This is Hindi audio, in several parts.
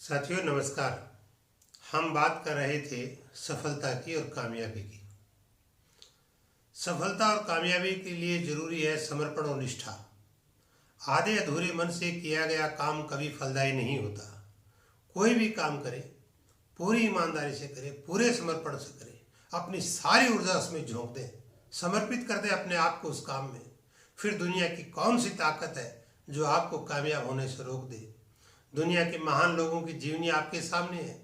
साथियों नमस्कार। हम बात कर रहे थे सफलता की और कामयाबी की। सफलता और कामयाबी के लिए जरूरी है समर्पण और निष्ठा। आधे अधूरे मन से किया गया काम कभी फलदायी नहीं होता। कोई भी काम करे पूरी ईमानदारी से करे, पूरे समर्पण से करे, अपनी सारी ऊर्जा उसमें झोंक दे, समर्पित कर दे अपने आप को उस काम में। फिर दुनिया की कौन सी ताकत है जो आपको कामयाब होने से रोक दे। दुनिया के महान लोगों की जीवनी आपके सामने है,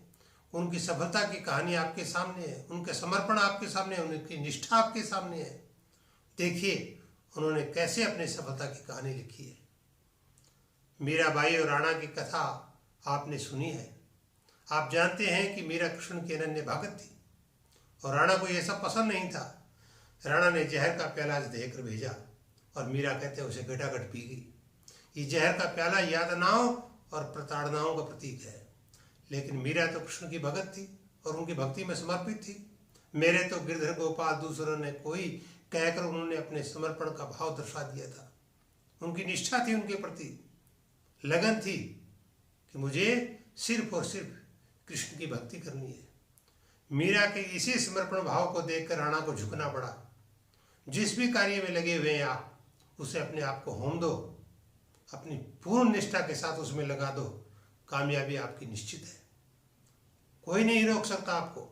उनकी सफलता की कहानी आपके सामने है, उनके समर्पण आपके सामने है, उनकी निष्ठा आपके सामने है। देखिए उन्होंने कैसे अपनी सफलता की कहानी लिखी है। मीराबाई और राणा की कथा आपने सुनी है। आप जानते हैं कि मीरा कृष्ण की अनन्य भगत थी और राणा को यह सब पसंद नहीं था। राणा ने जहर का प्याला देकर भेजा और मीरा कहते उसे घटाघट पी गई। ये जहर का प्याला यातनाओं और प्रताड़नाओं का प्रतीक है, लेकिन मीरा तो कृष्ण की भगत थी और उनकी भक्ति में समर्पित थी। मेरे तो गिरधर गोपाल दूसरों ने कोई कहकर उन्होंने अपने समर्पण का भाव दर्शा दिया था। उनकी निष्ठा थी, उनके प्रति लगन थी कि मुझे सिर्फ और सिर्फ कृष्ण की भक्ति करनी है। मीरा के इसी समर्पण भाव को देखकर राणा को झुकना पड़ा। जिस भी कार्य में लगे हुए हैं आप, उसे अपने आप को होम दो, अपनी पूर्ण निष्ठा के साथ उसमें लगा दो। कामयाबी आपकी निश्चित है, कोई नहीं रोक सकता आपको।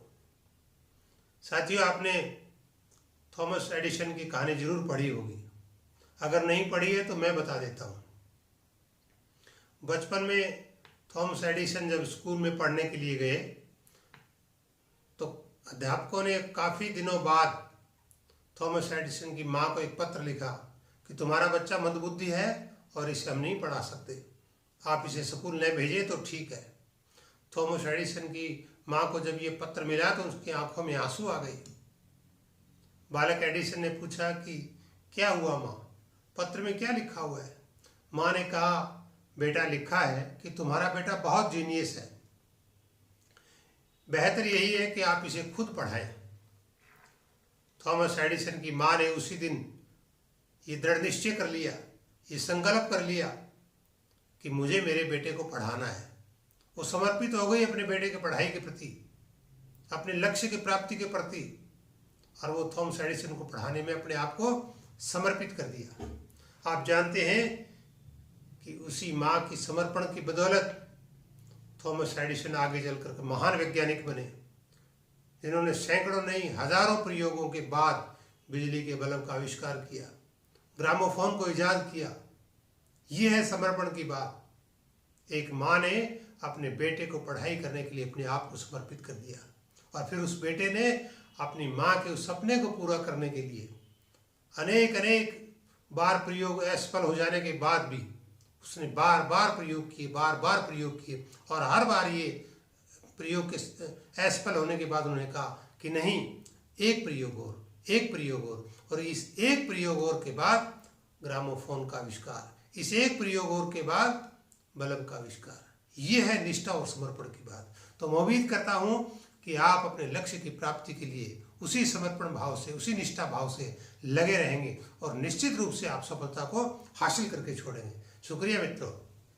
साथियों, आपने थॉमस एडिसन की कहानी जरूर पढ़ी होगी। अगर नहीं पढ़ी है तो मैं बता देता हूँ। बचपन में थॉमस एडिसन जब स्कूल में पढ़ने के लिए गए तो अध्यापकों ने काफ़ी दिनों बाद थॉमस एडिसन की माँ को एक पत्र लिखा कि तुम्हारा बच्चा मंदबुद्धि है और इसे हम नहीं पढ़ा सकते, आप इसे स्कूल नहीं भेजें तो ठीक है। थॉमस एडिसन की माँ को जब ये पत्र मिला तो उसकी आंखों में आंसू आ गए। बालक एडिसन ने पूछा कि क्या हुआ माँ, पत्र में क्या लिखा हुआ है? माँ ने कहा, बेटा लिखा है कि तुम्हारा बेटा बहुत जीनियस है, बेहतर यही है कि आप इसे खुद पढ़ाएं। थॉमस एडिसन की माँ ने उसी दिन ये दृढ़ निश्चय कर लिया, ये संकल्प कर लिया कि मुझे मेरे बेटे को पढ़ाना है। वो समर्पित हो गई अपने बेटे की पढ़ाई के प्रति, अपने लक्ष्य की प्राप्ति के प्रति, और वो थॉमस एडिसन को पढ़ाने में अपने आप को समर्पित कर दिया। आप जानते हैं कि उसी माँ की समर्पण की बदौलत थॉमस एडिसन आगे चलकर महान वैज्ञानिक बने, जिन्होंने सैकड़ों नहीं हजारों प्रयोगों के बाद बिजली के बल्ब का आविष्कार किया, ग्रामोफोन को ईजाद किया। ये है समर्पण की बात। एक माँ ने अपने बेटे को पढ़ाई करने के लिए अपने आप को समर्पित कर दिया और फिर उस बेटे ने अपनी माँ के उस सपने को पूरा करने के लिए अनेक अनेक बार प्रयोग असफल हो जाने के बाद भी उसने बार बार प्रयोग किए और हर बार ये प्रयोग के असफल होने के बाद उन्होंने कहा कि नहीं, एक प्रयोग और इस एक प्रयोग और के बाद ग्रामोफोन का आविष्कार, इस एक प्रयोग और के बाद बल्ब का आविष्कार। ये है निष्ठा और समर्पण की बात। तो मैं उम्मीद करता हूँ कि आप अपने लक्ष्य की प्राप्ति के लिए उसी समर्पण भाव से, उसी निष्ठा भाव से लगे रहेंगे और निश्चित रूप से आप सफलता को हासिल करके छोड़ेंगे। शुक्रिया मित्रों।